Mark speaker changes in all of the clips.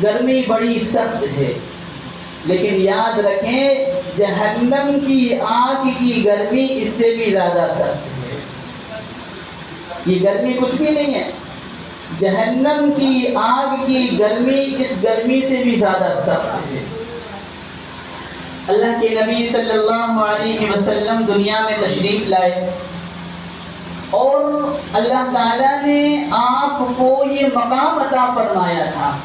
Speaker 1: گرمی بڑی سخت ہے، لیکن یاد رکھیں جہنم کی آگ کی گرمی اس سے بھی زیادہ سخت ہے۔ یہ گرمی کچھ بھی نہیں ہے، جہنم کی آگ کی گرمی اس گرمی سے بھی زیادہ سخت ہے۔ اللہ کے نبی صلی اللہ علیہ وسلم دنیا میں تشریف لائے اور اللہ تعالیٰ نے آپ کو یہ مقام عطا فرمایا تھا۔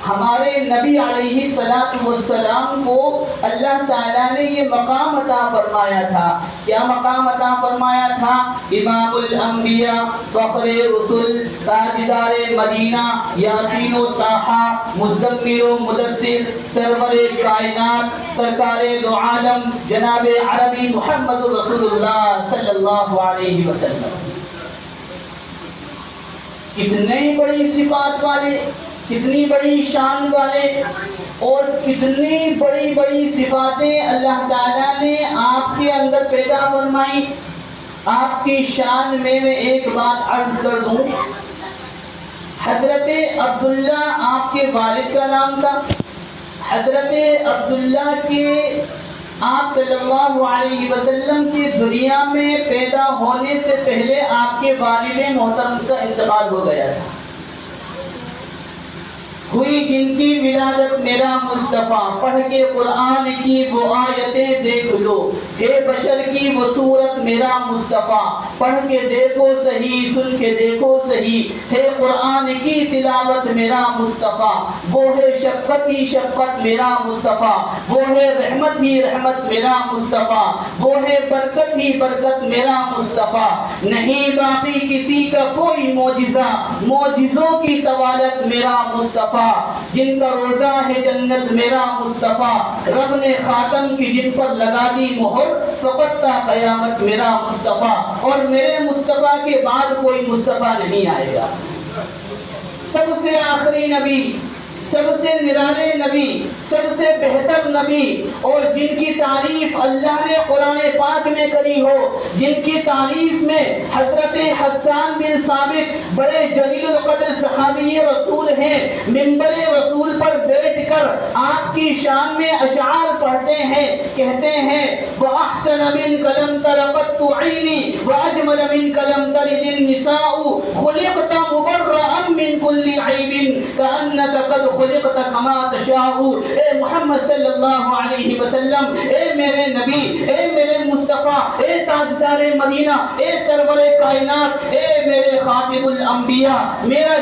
Speaker 1: ہمارے نبی علیہ السلام کو اللہ تعالیٰ نے یہ مقام عطا فرمایا تھا۔ کیا مقام عطا فرمایا تھا؟ امام الانبیاء، فخر رسل، تاجدار مدینہ، یاسین و طٰہٰ، مدثر و مدثر، سرور کائنات، سرکار دو عالم جناب عربی محمد رسول اللہ صلی اللہ علیہ وسلم۔ کتنی بڑی صفات والے، کتنی بڑی شان والے اور کتنی بڑی بڑی صفاتیں اللہ تعالیٰ نے آپ کے اندر پیدا فرمائی۔ آپ کی شان میں ایک بات عرض کر دوں، حضرت عبداللہ آپ کے والد کا نام تھا۔ حضرت عبداللہ کے آپ صلی اللہ علیہ وسلم کی دنیا میں پیدا ہونے سے پہلے آپ کے والد محترم کا انتقال ہو گیا تھا۔ ہوئی جن کی ولادت میرا مصطفیٰ، پڑھ کے قرآن کی وہ آیتیں دیکھ لو، ہے بشر کی وہ صورت میرا مصطفیٰ، پڑھ کے دیکھو صحیح، سن کے دیکھو صحیح، ہے قرآن کی تلاوت میرا مصطفیٰ، وہ ہے شفقت ہی شفقت میرا مصطفیٰ، وہ ہے رحمت ہی رحمت میرا مصطفیٰ، وہ ہے برکت ہی برکت میرا مصطفیٰ، نہیں باقی کسی کا کوئی معجزہ، معجزوں کی طوالت میرا مصطفیٰ، جن کا روزہ ہے جنت میرا مصطفیٰ، رب نے خاتم کی جن پر لگا دی مہر، فقط تا قیامت میرا مصطفیٰ، اور میرے مصطفیٰ کے بعد کوئی مصطفیٰ نہیں آئے گا۔ سب سے آخری نبی، سب سے نرالے نبی، سب سے بہتر نبی، اور جن کی تعریف اللہ نے قرآن پاک میں کری ہو، جن کی تعریف میں حضرت حسان بن ثابت بڑے جلیل القدر صحابی رسول ہیں، منبر رسول پر بیٹھ کر آپ کی شان میں اشعار پڑھتے ہیں، کہتے ہیں وَأَحْسَنَ مِنْكَ لَمْ تَرَ قَطُّ عَيْنِي وَأَجْمَلَ مِنْكَ لَمْ تَلِدِ النِّسَاءُ خُلِقْتَ مُبَرَّأً مِنْ كُلِّ عَيْبٍ كَأَنَّكَ قَدْ خُلِقْتَ كَمَا تَشَاءُ۔ اے محمد صلی اللہ علیہ وسلم، اے میرے نبی، اے میرے مصطفیٰ، اے تاجدار مدینہ، اے سرور کائنات، اے میرے خاتم الانبیاء، میرا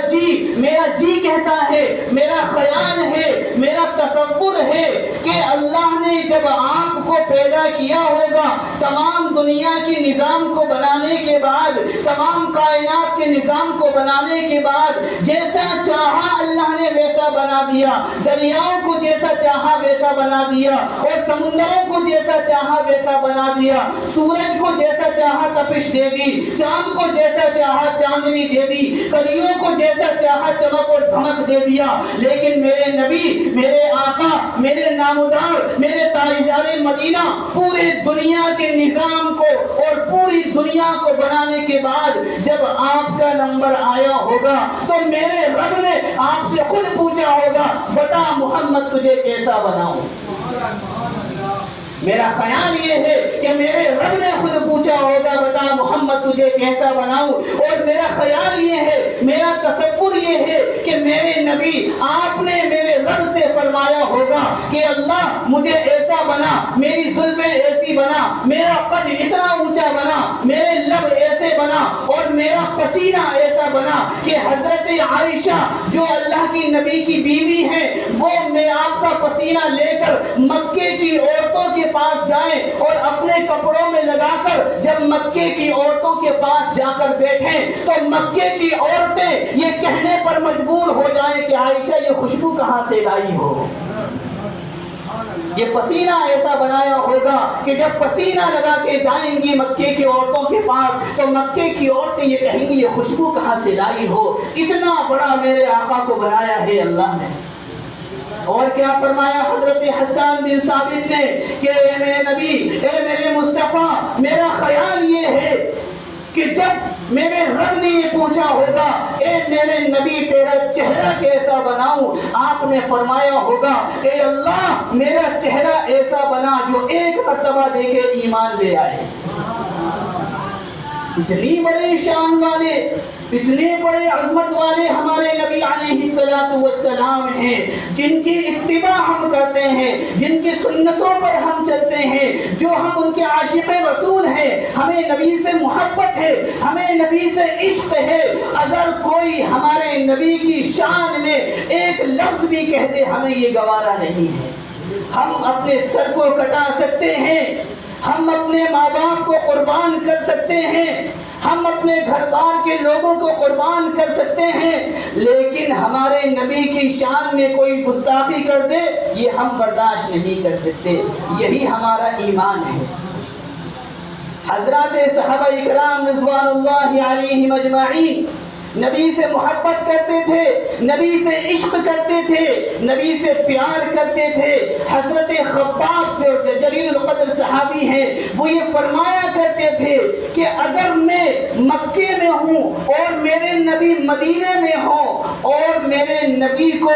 Speaker 1: جی کہتا ہے، میرا خیال ہے، میرا تصور ہے کہ اللہ نے جب آپ کو پیدا کیا ہوگا، تمام دنیا کے نظام کو بنانے کے بعد، تمام کائنات کے نظام کو بنانے کے بعد، جیسا چاہا اللہ نے ویسا بنا دیا، دریاؤں کو جیسا چاہا ویسا بنا دیا، اور سمندروں کو جیسا چاہا ویسا بنا دیا، سورج کو جیسا چاہا تپش دے دی، چاند کو جیسا چاہا چاندنی دے دی، کلیوں کو جیسا چاہا چمک اور دھمک دے دیا، لیکن میرے نبی، میرے آقا، میرے نامدار، میرے تاجدار مدینہ پورے دنیا کے نظام کو اور پوری دنیا کو بنانے کے بعد جب آپ کا نمبر آیا ہوگا تو میرے رب نے آپ سے خود پوچھا ہوگا بتا محمد تجھے کیسا بناؤں۔ میرا خیال یہ ہے کہ میرے رب نے خود پوچھا ہوگا بتا محمد تجھے کیسا بناؤں، اور میرا خیال یہ ہے، میرا تصور یہ ہے کہ میرے نبی آپ نے میرے رب سے فرمایا ہوگا کہ اللہ مجھے ایسا بنا، میری زلفیں ایسی بنا، میرا قد اتنا اونچا بنا، میرے لب ایسے بنا، اور میرا پسینہ ایسا بنا کہ حضرت عائشہ جو اللہ کی نبی کی بیوی ہیں، وہ میں آپ کا پسینہ لے کر مکے کی عورتوں کے پاس جائیں اور اپنے کپڑوں میں لگا کر جب مکے کی عورتوں کے پاس جا کر بیٹھیں تو مکے کی عورتیں یہ کہنے پر مجبور ہو جائیں کہ عائشہ یہ خوشبو کہاں سے لائی ہو۔ یہ پسینہ ایسا بنایا ہوگا کہ جب پسینہ لگا کے جائیں گی مکے کی عورتوں کے پاس تو مکے کی عورتیں یہ کہیں گی یہ خوشبو کہاں سے لائی ہو۔ اتنا بڑا میرے آقا کو بنایا ہے اللہ نے۔ اور کیا فرمایا حضرت حسان بن ثابت نے کہ اے میرے نبی، اے میرے مصطفیٰ، میرا خیال یہ ہے کہ جب میرے رب نے یہ پوچھا ہوگا اے میرے نبی تیرا چہرہ کیسا بناؤں، آپ نے فرمایا ہوگا اے اللہ میرا چہرہ ایسا بنا جو ایک مرتبہ دیکھے ایمان لے آئے۔ اتنی بڑے شان والے، اتنے بڑے عظمت والے ہمارے نبی علیہ السلام ہیں، جن کی اتباع ہم کرتے ہیں، جن کی سنتوں پر ہم چلتے ہیں، جو ہم ان کے عاشق رسول ہیں، ہمیں نبی سے محبت ہے، ہمیں نبی سے عشق ہے۔ اگر کوئی ہمارے نبی کی شان میں ایک لفظ بھی کہہ دے ہمیں یہ گوارا نہیں ہے۔ ہم اپنے سر کو کٹا سکتے ہیں، ہم اپنے ماں باپ کو قربان کر سکتے ہیں، ہم اپنے گھر بار کے لوگوں کو قربان کر سکتے ہیں، لیکن ہمارے نبی کی شان میں کوئی گستاخی کر دے یہ ہم برداشت نہیں کر سکتے۔ یہی ہمارا ایمان ہے۔ حضرات صحابہ اکرام رضوان اللہ علیہم اجمعین نبی سے محبت کرتے تھے، نبی سے عشق کرتے تھے، نبی سے پیار کرتے تھے۔ حضرت خباب جو جلیل القدر صحابی ہیں وہ یہ فرمایا کرتے تھے کہ اگر میں مکے میں ہوں اور میرے نبی مدینے میں ہوں اور میرے نبی کو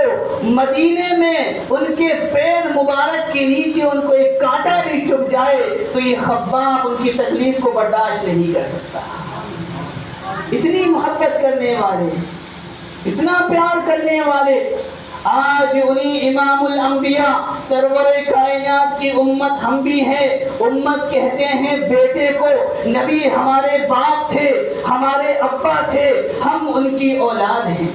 Speaker 1: مدینے میں ان کے پیر مبارک کے نیچے ان کو ایک کانٹا بھی چبھ جائے تو یہ خباب ان کی تکلیف کو برداشت نہیں کر سکتا۔ اتنی محبت کرنے والے، اتنا پیار کرنے والے، آج انہی امام الانبیاء سرور کائنات کی امت ہم بھی ہیں۔ امت کہتے ہیں بیٹے کو، نبی ہمارے باپ تھے، ہمارے ابا تھے، ہم ان کی اولاد ہیں۔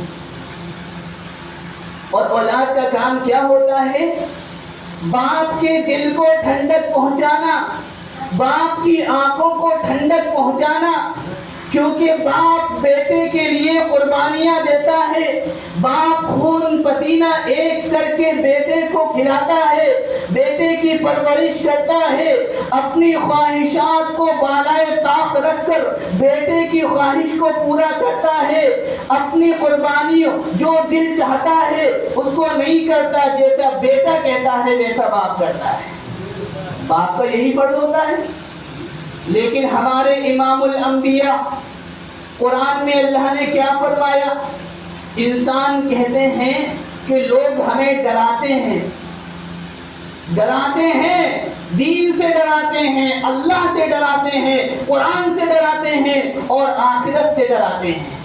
Speaker 1: اور اولاد کا کام کیا ہوتا ہے؟ باپ کے دل کو ٹھنڈک پہنچانا، باپ کی آنکھوں کو ٹھنڈک پہنچانا، کیونکہ باپ بیٹے کے لیے قربانیاں دیتا ہے، باپ خون پسینہ ایک کر کے بیٹے کو کھلاتا ہے، بیٹے کی پرورش کرتا ہے، اپنی خواہشات کو بالائے طاق رکھ کر بیٹے کی خواہش کو پورا کرتا ہے، اپنی قربانی جو دل چاہتا ہے اس کو نہیں کرتا، جیسا بیٹا کہتا ہے ویسا باپ کرتا ہے۔ باپ کا یہی فرض ہوتا ہے۔ لیکن ہمارے امام الانبیاء قرآن میں اللہ نے کیا فرمایا؟ انسان کہتے ہیں کہ لوگ ہمیں ڈراتے ہیں، ڈراتے ہیں، دین سے ڈراتے ہیں، اللہ سے ڈراتے ہیں، قرآن سے ڈراتے ہیں اور آخرت سے ڈراتے ہیں۔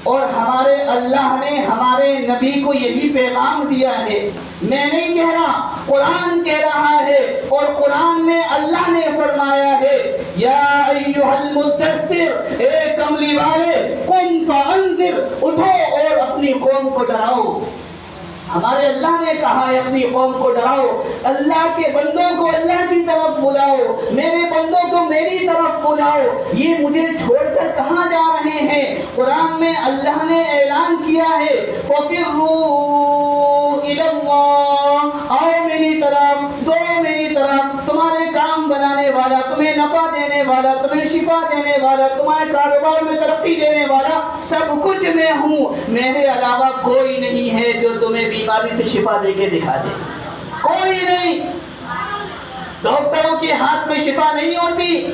Speaker 1: اور ہمارے اللہ نے ہمارے نبی کو یہی پیغام دیا ہے۔ میں نہیں کہہ رہا، قرآن کہہ رہا ہے، اور قرآن میں اللہ نے فرمایا ہے یا ایھا المدثر، اے کملی والے، قم فانذر، اٹھو اور اپنی قوم کو ڈراؤ۔ ہمارے اللہ نے کہا ہے اپنی قوم کو ڈراؤ، اللہ کے بندوں کو اللہ کی طرف بلاؤ، میرے بندوں کو میری طرف بلاؤ۔ یہ مجھے چھوڑ کر کہاں جا رہے ہیں؟ قرآن میں اللہ نے اعلان کیا ہے فَفِرُّوا إِلَى اللَّهِ، آؤ میری طرف، دوڑو میری طرف، تمہارے کام بنانے والا، تمہیں نفع دینے والا، تمہیں شفا دینے والا، تمہارے کاروبار میں ترقی دینے والا سب کچھ میں ہوں، میرے علاوہ کوئی نہیں ہے جو تمہیں بیماری سے شفا دے کے دکھا دے، کوئی نہیں۔ ڈاکٹروں کے ہاتھ میں شفا نہیں ہوتی،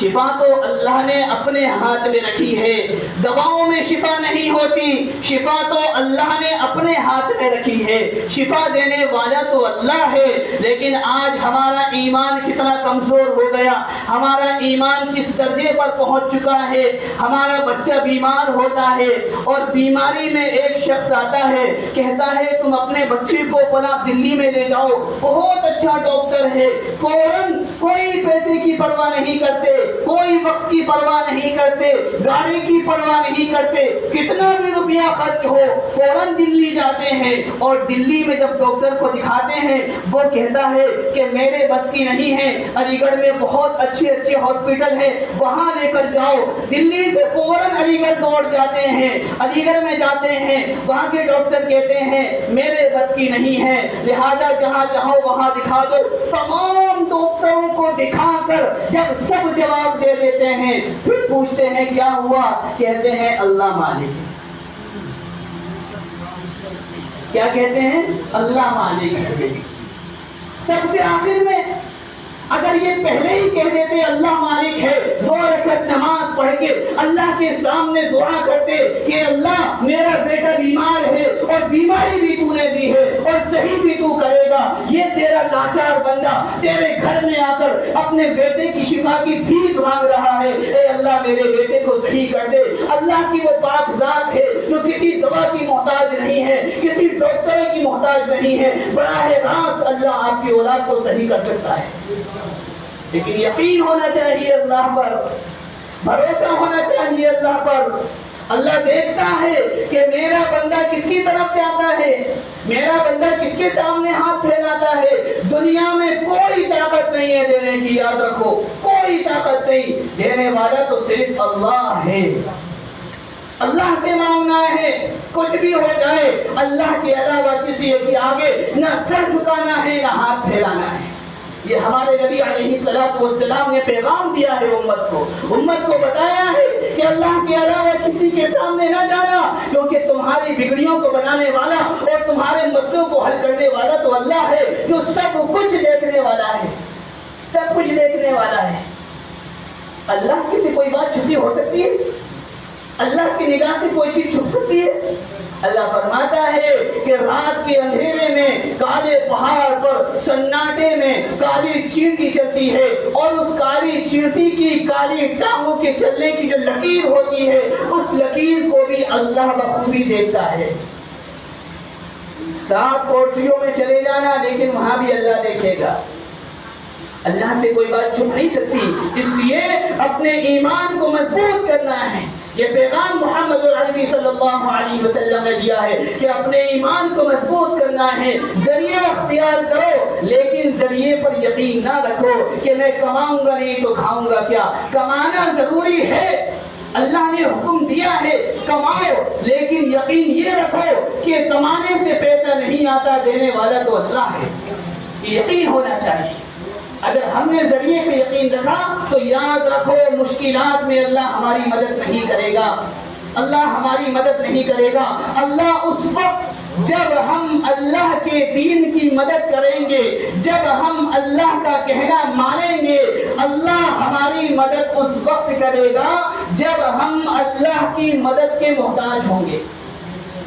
Speaker 1: شفا تو اللہ نے اپنے ہاتھ میں رکھی ہے۔ دواؤں میں شفا نہیں ہوتی، شفا تو اللہ نے اپنے ہاتھ میں رکھی ہے۔ شفا دینے والا تو اللہ ہے، لیکن آج ہمارا ایمان کتنا کمزور ہو گیا، ہمارا ایمان کس درجے پر پہنچ چکا ہے۔ ہمارا بچہ بیمار ہوتا ہے اور بیماری میں ایک شخص آتا ہے، کہتا ہے تم اپنے بچے کو فلاں دلی میں لے جاؤ، بہت اچھا ڈاکٹر ہے، فوراً کوئی پیسے کی پرواہ نہیں کرتے، کوئی وقت کی پرواہ نہیں کرتے، گاڑی کی پرواہ نہیں کرتے، کتنا بھی روپیہ خرچ ہو فوراً دلی جاتے ہیں، اور دلی میں جب ڈاکٹر کو دکھاتے ہیں وہ کہتا ہے کہ میرے بس کی نہیں ہے، علی گڑھ میں بہت اچھے اچھے ہاسپٹل ہیں وہاں لے کر جاؤ۔ دلی سے فوراً علی گڑھ دوڑ جاتے ہیں، علی گڑھ میں جاتے ہیں، وہاں کے ڈاکٹر کہتے ہیں میرے بس کی نہیں ہے، لہذا جہاں چاہو وہاں دکھا دو۔ تمام ڈاکٹروں کو دکھا کر جب سب جواب دے دیتے ہیں پھر پوچھتے ہیں کیا ہوا، کہتے ہیں اللہ مالک ہے۔ کیا کہتے ہیں؟ اللہ مالک ہے۔ سب سے آخر میں اگر یہ پہلے ہی کہہ دیتے اللہ مالک ہے، 2 رکعت نماز پڑھ کے اللہ کے سامنے دعا کرتے کہ اللہ میرا بیٹا بیمار ہے اور بیماری بھی تو نے دی ہے اور صحیح بھی تو کرے گا، یہ تیرا لاچار بندہ تیرے گھر میں آ کر اپنے بیٹے کی شفا کی بھیک مانگ رہا ہے، اے اللہ میرے بیٹے کو صحیح کر دے۔ اللہ کی وہ پاک ذات ہے جو کسی دوا کی محتاج نہیں ہے، کسی ڈاکٹر کی محتاج نہیں ہے، براہ راست اللہ آپ کی اولاد کو صحیح کر سکتا ہے۔ لیکن یقین ہونا چاہیے اللہ پر، بھروسہ ہونا چاہیے اللہ پر۔ اللہ دیکھتا ہے کہ میرا بندہ کس کی طرف جاتا ہے، میرا بندہ کس کے سامنے ہاتھ پھیلاتا ہے۔ دنیا میں کوئی طاقت نہیں ہے دینے کی، یاد رکھو کوئی طاقت نہیں، دینے والا تو صرف اللہ ہے۔ اللہ سے مانگنا ہے، کچھ بھی ہو جائے اللہ کے علاوہ کسی کے آگے نہ سر جھکانا ہے نہ ہاتھ پھیلانا ہے۔ یہ ہمارے نبی علیہ السلام نے پیغام دیا ہے امت کو بتایا ہے کہ اللہ کے علاوہ کسی کے سامنے نہ جانا، کیونکہ تمہاری بگڑیوں کو بنانے والا اور تمہارے مسئلوں کو حل کرنے والا تو اللہ ہے جو سب کچھ دیکھنے والا ہے، سب کچھ دیکھنے والا ہے۔ اللہ کی سے کوئی بات چھپی ہو سکتی ہے؟ اللہ کی نگاہ سے کوئی چیز چھپ سکتی ہے؟ اللہ فرماتا ہے کہ رات کے اندھیرے میں کالے پہاڑ پر سناٹے میں کالی چیونٹی چلتی ہے، اور اس کالی چیونٹی کی کالی ٹانگوں کے چلنے کی جو لکیر ہوتی ہے اس لکیر کو بھی اللہ بخوبی دیکھتا ہے۔ 7 کوٹریوں میں چلے جانا لیکن وہاں بھی اللہ دیکھے گا۔ اللہ سے کوئی بات چھپ نہیں سکتی، اس لیے اپنے ایمان کو مضبوط کرنا ہے۔ یہ پیغام محمد عربی صلی اللہ علیہ وسلم نے دیا ہے کہ اپنے ایمان کو مضبوط کرنا ہے۔ ذریعہ اختیار کرو لیکن ذریعے پر یقین نہ رکھو کہ میں کماؤں گا نہیں تو کھاؤں گا کیا۔ کمانا ضروری ہے، اللہ نے حکم دیا ہے کماؤ، لیکن یقین یہ رکھو کہ کمانے سے پیسہ نہیں آتا، دینے والا تو اللہ ہے، یقین ہونا چاہیے۔ اگر ہم نے ذریعے پہ یقین رکھا تو یاد رکھو مشکلات میں اللہ ہماری مدد نہیں کرے گا، اللہ ہماری مدد نہیں کرے گا۔ اللہ اس وقت جب ہم اللہ کے دین کی مدد کریں گے، جب ہم اللہ کا کہنا مانیں گے، اللہ ہماری مدد اس وقت کرے گا جب ہم اللہ کی مدد کے محتاج ہوں گے۔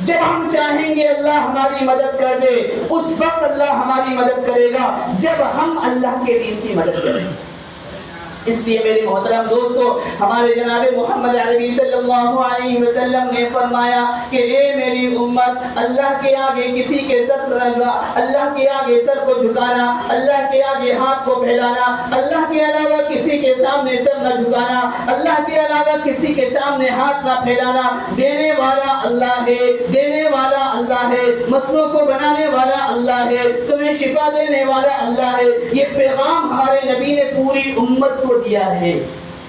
Speaker 1: جب ہم چاہیں گے اللہ ہماری مدد کر دے، اس وقت اللہ ہماری مدد کرے گا جب ہم اللہ کے دین کی مدد کریں گے۔ اس لیے میرے محترم دوستو، ہمارے جناب محمد عربی صلی اللہ علیہ وسلم نے فرمایا کہ اے میری امت، اللہ کے آگے کسی کے سر اللہ کے آگے سر کو جھکانا، اللہ کے آگے ہاتھ کو پھیلانا، اللہ کے علاوہ کسی کے سامنے سر نہ جھکانا، اللہ کے علاوہ کسی کے سامنے ہاتھ نہ پھیلانا۔ دینے والا اللہ ہے، دینے والا اللہ ہے، مسئلوں کو بنانے والا اللہ ہے، تمہیں شفا دینے والا اللہ ہے۔ یہ پیغام ہمارے نبی نے پوری امت کو دیا ہے،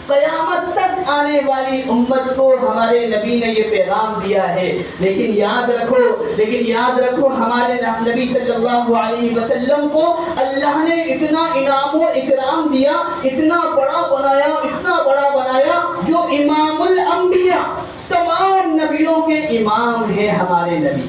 Speaker 1: قیامت تک آنے والی امت کو ہمارے نبی نے یہ پیغام دیا ہے۔ لیکن یاد رکھو ہمارے نبی صلی اللہ علیہ وسلم کو اللہ نے اتنا انعام و اکرام دیا، اتنا بڑا بنایا جو امام الانبیاء، تمام نبیوں کے امام ہیں ہمارے نبی،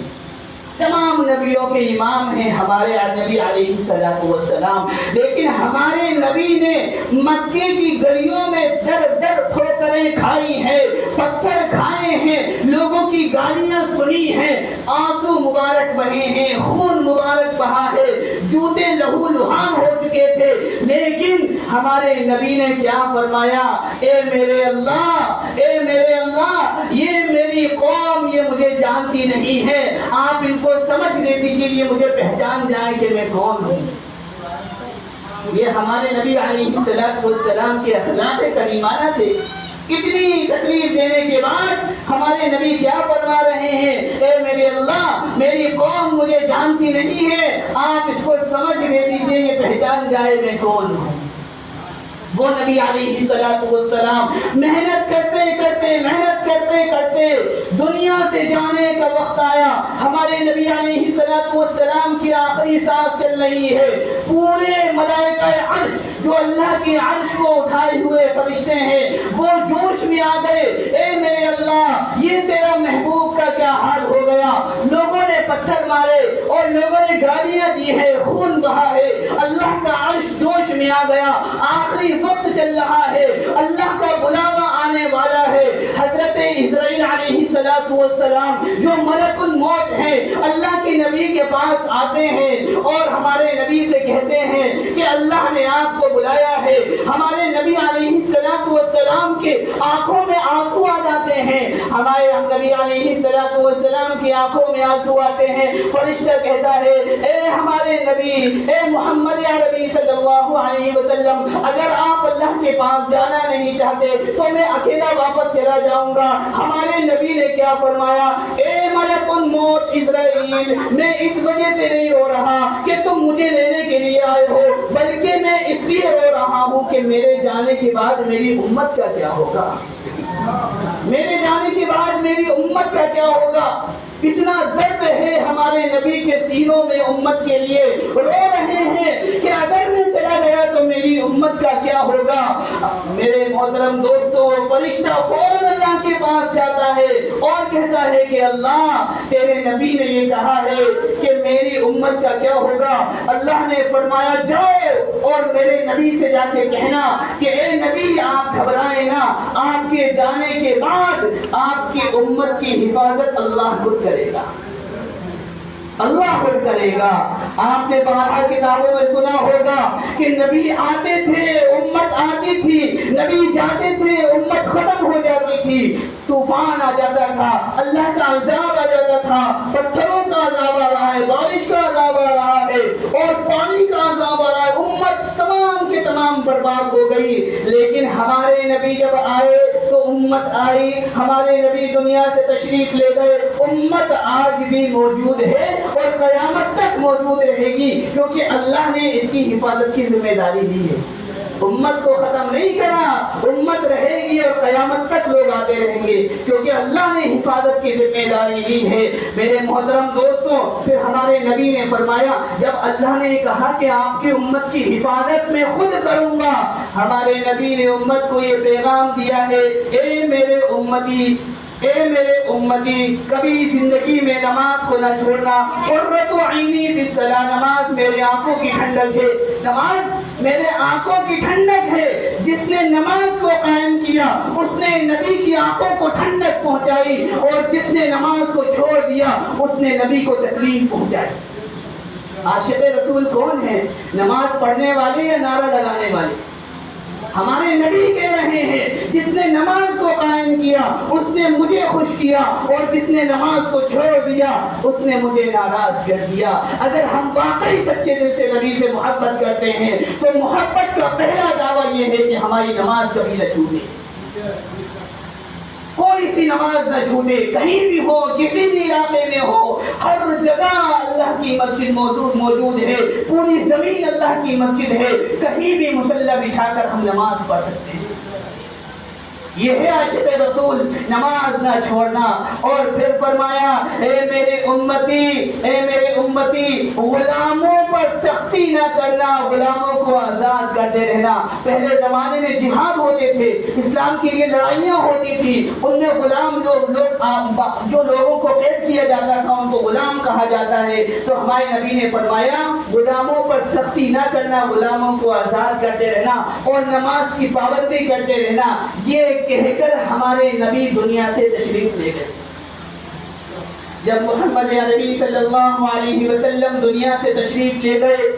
Speaker 1: تمام نبیوں کے امام ہیں ہمارے نبی علیہ السلام۔ لیکن ہمارے نبی نے مکے کی گلیوں میں در ٹھوکریں کھائی ہیں، پتھر کھائے ہیں، لوگوں کی گالیاں سنی ہیں، آنسو مبارک بہے ہیں، خون مبارک بہا ہے، جوتے لہو لہان ہو چکے تھے، لیکن ہمارے نبی نے کیا فرمایا؟ اے میرے اللہ، یہ میری قوم یہ مجھے جانتی نہیں ہے، آپ ان کو سمجھ لے دیجیے، یہ مجھے پہچان جائے کہ میں کون ہوں۔ یہ ہمارے نبی علیہ السلام کے اخلاق کریمانہ تھے۔ اتنی تکلیف دینے کے بعد ہمارے نبی کیا فرما رہے ہیں؟ اے میرے اللہ، میری قوم مجھے جانتی نہیں ہے، آپ اس کو سمجھ لے دیجیے، یہ پہچان جائے میں کون ہوں۔ وہ نبی علیہ السلام محنت کرتے دنیا سے جانے کا وقت آیا، ہمارے نبی علیہ السلام کی آخری سانس چل رہی ہے، پورے ملائکہ عرش جو اللہ کے عرش کو اٹھائے ہوئے فرشتے ہیں وہ جوش میں آ گئے۔ اے میرے اللہ، یہ تیرا محبوب کا کیا حال ہو گیا؟ لوگوں نے پتھر مارے اور اور لوگوں نے گالیاں دی ہے، خون بہا ہے، اللہ کا عرش جوش میں آ گیا، آخری وقت چل رہا ہے، اللہ کا بلاوا آنے والا ہے۔ حضرت اسرائیل علیہ السلام جو ملک الموت ہیں اللہ کے نبی کے پاس آتے ہیں اور ہمارے نبی سے کہتے ہیں کہ اللہ نے آپ کو بلایا ہے۔ ہمارے نبی علیہ السلام کے آنکھوں میں آنسو آ جاتے ہیں، ہمارے نبی علیہ السلام کی آنکھوں میں آنسو آتے ہیں۔ فرشتہ کہتا ہے اے ہمارے نبی، اے محمد عربی صلی اللہ علیہ وسلم، اگر آپ اللہ کے پاس جانا نہیں چاہتے تو میں اکیلا واپس چلا جاؤں گا۔ ہمارے نبی نے کیا فرمایا؟ اے ملک الموت اسرائیل، میں اس وجہ سے نہیں رو رہا کہ تم مجھے لینے کے لیے آئے ہو، بلکہ میں اس لیے رو رہا ہوں کہ میرے جانے کے بعد میری امت کا کیا ہوگا، میرے جانے کے بعد میری امت کا کیا ہوگا۔ اتنا درد ہے ہمارے نبی کے سینوں میں امت کے لیے، رو رہے ہیں کہ اگر میں چلا گیا تو میری امت کا کیا ہوگا۔ میرے محترم دوستو، فرشتہ فوراً اللہ کے پاس جاتا ہے اور کہتا ہے کہ اللہ، تیرے نبی نے یہ کہا ہے کہ میری امت کا کیا ہوگا۔ اللہ نے فرمایا جاؤ اور میرے نبی سے جا کے کہنا کہ اے نبی آپ گھبرائیں نہ، آپ کے جانے کے بعد آپ کی امت کی حفاظت اللہ خود کرے گا، اللہ خود کرے گا۔ آپ نے بارہا کتابوں میں سنا ہوگا کہ نبی آتے تھے امت آتی تھی، نبی جاتے تھے امت ختم ہو جاتی تھی، طوفان آ جاتا تھا، اللہ کا عذاب آ جاتا تھا، پتھروں کا عذاب آ رہا ہے، بارش کا عذاب آ رہا ہے اور پانی کا عذاب آ رہا ہے، امت تمام کے تمام برباد ہو گئی۔ لیکن ہمارے نبی جب آئے تو امت آئی، ہمارے نبی دنیا سے تشریف لے گئے، امت آج بھی موجود ہے اور قیامت تک موجود رہے گی، کیونکہ اللہ نے اس کی حفاظت کی ذمہ داری لی ہے۔ امت کو ختم نہیں کرا، امت رہے گی اور قیامت تک لوگ آتے رہیں گے، کیونکہ اللہ نے حفاظت کی ذمہ داری لی ہے۔ میرے محترم دوستوں، پھر ہمارے نبی نے فرمایا، جب اللہ نے کہا کہ آپ کی امت کی حفاظت میں خود کروں گا، ہمارے نبی نے امت کو یہ پیغام دیا ہے، اے میرے امتی، اے میرے امتی، کبھی زندگی میں نماز کو نہ چھوڑنا۔ قرۃ عینی فی الصلاۃ، نماز میرے آنکھوں کی ٹھنڈک ہے، نماز میرے آنکھوں کی ٹھنڈک ہے۔ جس نے نماز کو قائم کیا اس نے نبی کی آنکھوں کو ٹھنڈک پہنچائی، اور جس نے نماز کو چھوڑ دیا اس نے نبی کو تکلیف پہنچائی۔ عاشق رسول کون ہے؟ نماز پڑھنے والے یا نعرہ لگانے والے؟ ہمارے نبی کہہ رہے ہیں جس نے نماز کو قائم کیا اس نے مجھے خوش کیا، اور جس نے نماز کو چھوڑ دیا اس نے مجھے ناراض کر دیا۔ اگر ہم واقعی سچے دل سے نبی سے محبت کرتے ہیں تو محبت کا پہلا دعویٰ یہ ہے کہ ہماری نماز کبھی نہ چھوٹے، کوئی سی نماز نہ چھوٹے، کہیں بھی ہو، کسی بھی علاقے میں ہو، ہر جگہ اللہ کی مسجد موجود ہے، پوری زمین اللہ کی مسجد ہے، کہیں بھی مصلی بچھا کر ہم نماز پڑھ سکتے ہیں۔ یہ ہے عاشق رسول، نماز نہ چھوڑنا۔ اور پھر فرمایا اے میرے امتی، اے میرے امتی، غلاموں پر سختی نہ کرنا، غلاموں کو آزاد کرتے رہنا۔ پہلے زمانے میں جہاد ہوتے تھے، اسلام کے لیے لڑائیاں ہوتی تھی، ان میں غلام جو لوگوں کو قید کیا جاتا تھا ان کو غلام کہا جاتا ہے۔ تو ہمارے نبی نے فرمایا غلاموں پر سختی نہ کرنا، غلاموں کو آزاد کرتے رہنا اور نماز کی پابندی کرتے رہنا۔ یہ کہہ کر ہمارے نبی دنیا سے تشریف لے گئے۔ جب محمد عربی صلی اللہ علیہ وسلم دنیا سے تشریف لے گئے،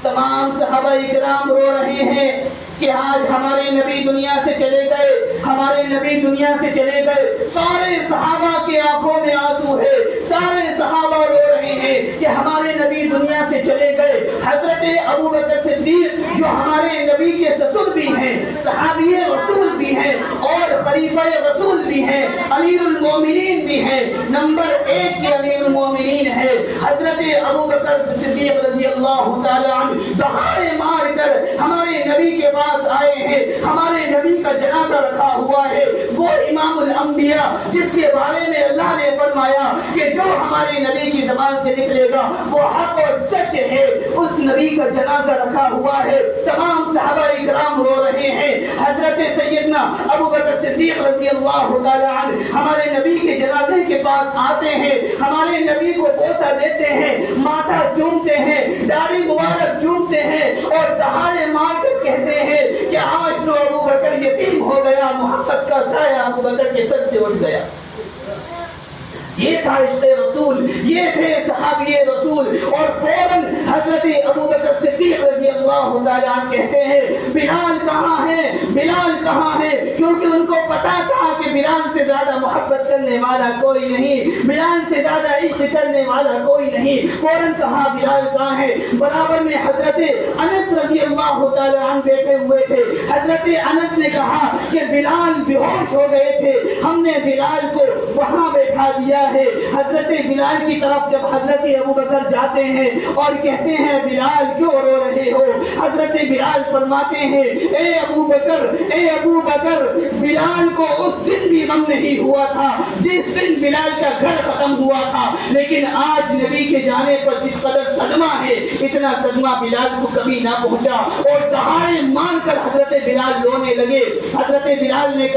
Speaker 1: تمام صحابہ اکرام رو رہے ہیں کہ آج ہمارے نبی دنیا سے چلے گئے، ہمارے نبی دنیا سے چلے گئے۔ سارے صحابہ کے آنکھوں میں آنسو ہے، سارے صحابہ رو رہے ہیں کہ ہمارے نبی دنیا سے چلے گئے۔ حضرت ابوبکر صدیق جو ہمارے نبی کے سسر بھی ہیں، صحابی رسول بھی ہیں اور خلیفہ رسول بھی ہیں، امیر المومنین بھی ہیں، نمبر 1 کے امیر المومنین ہیں، حضرت ابوبکر صدیق رضی اللہ تعالی عنہ دہاڑے مار کر ہمارے نبی کے پاس آئے ہیں، ہمارے نبی کا جنازہ رکھا ہوا ہے، وہ امام الانبیاء جس کے بارے میں اللہ نے فرمایا کہ جو ہمارے نبی کی زبان سے نکلے گا وہ حق اور سچ ہے، اس نبی کا جنازہ رکھا ہوا ہے۔ تمام صحابہ اکرام رو رہے ہیں۔ حضرت سیدنا ابو بکر صدیق رضی اللہ تعالی عنہ ہمارے نبی کے جنازے کے پاس آتے ہیں، ہمارے نبی کو بوسہ دیتے ہیں، ماتھا چومتے ہیں، داڑھی مبارک چومتے ہیں اور دہاڑے مار کر کہتے ہیں کہ آج تو ابو بکر یتیم ہو گیا، محبت کا سایہ ابو بکر کے سر سے اٹھ گیا۔ یہ تھا عشق رسول، یہ تھے صحابی رسول۔ اور فوراً حضرت ابو بکر صدیق رضی اللہ تعالیٰ عنہ کہتے ہیں بلال کہاں ہے، بلال کہاں ہے، کیونکہ ان کو پتا تھا کہ بلال سے زیادہ محبت کرنے والا کوئی نہیں، بلال سے زیادہ عشق کرنے والا کوئی نہیں۔ فوراً کہا بلال کہاں ہے۔ برابر میں حضرت انس رضی اللہ تعالیٰ عنہ بیٹھے ہوئے تھے۔ حضرت انس نے کہا کہ بلال بے ہوش ہو گئے تھے، ہم نے بلال کو وہاں بیٹھا دیا ہے۔ حضرت بلال کی طرف جب حضرت ابو بکر جاتے ہیں اور کہتے ہیں بلال کیوں رو رہے ہو، حضرت بلال فرماتے ہیں اے ابو بکر، اے ابو بکر، بلال کو اس دن بھی غم نہیں ہوا تھا جس دن بلال کا گھر ختم ہوا تھا، لیکن آج نبی کے جانے پر جس قدر صدمہ ہے اتنا صدمہ بلال کو کبھی نہ پہنچا۔ اور دہاڑے مان کر حضرت بلال رونے لگے۔ حضرت بلال نے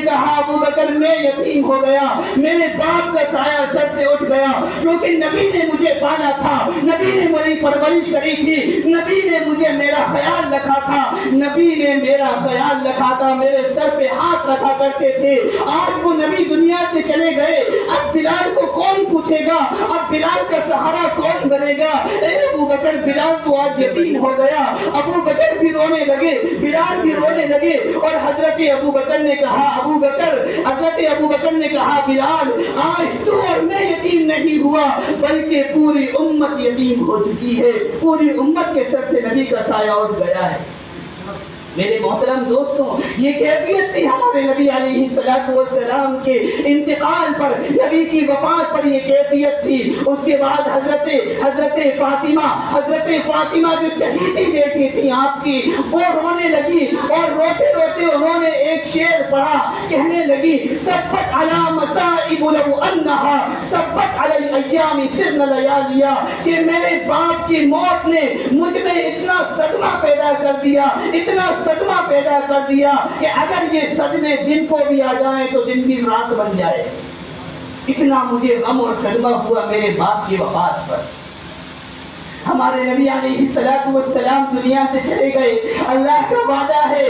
Speaker 1: کہا ابو بکر میں یتیم ہو گیا، میرے باپ کا سایہ سر سے اٹھ گیا، کیونکہ نبی نے مجھے پالا تھا، نبی نے میری پرورش کری تھی، نبی نے مجھے میرا خیال رکھا تھا، نبی نے میرا خیال رکھا تھا، میرے سر پہ ہاتھ رکھا کرتے تھے۔ آج وہ نبی دنیا سے چلے گئے، اب بلال کو کون پوچھے گا، اب بلال کا سہارا کون بنے گا؟ اے ابو بکر، بلال تو آج یتیم ہو گیا۔ ابو بکر بھی رونے لگے، بلال بھی رونے لگے۔ اور حضرت ابو بکر نے کہا بلال، آج تو اور میں یتیم نہیں ہوا بلکہ پوری امت یتیم ہو چکی ہے، پوری امت کے سر سے نبی کا سایہ اٹھ گیا ہے۔ میرے محترم دوستوں، یہ کیفیت تھی ہمارے نبی علیہ السلام کے انتقال پر، نبی کی وفات پر یہ کیفیت تھی۔ اس کے بعد حضرت فاطمہ جو چہیتی بیٹی تھی آپ کی، وہ رونے لگی اور روتے روتے انہوں نے ایک شعر پڑھا، کہنے لگی سبت علی مصائب لو انہا سبت علی الایام سرن لیالیا، کہ میرے باپ کی موت نے مجھ میں اتنا صدمہ پیدا کر دیا، اتنا صدمہ پیدا کر دیا کہ اگر یہ صدمے دن کو بھی آ جائیں تو دن بھی رات بن جائے۔ اتنا مجھے غم اور صدمہ ہوا میرے باپ کی وفات پر۔ ہمارے نبی علیہ السلام دنیا سے چلے گئے۔ اللہ کا وعدہ ہے،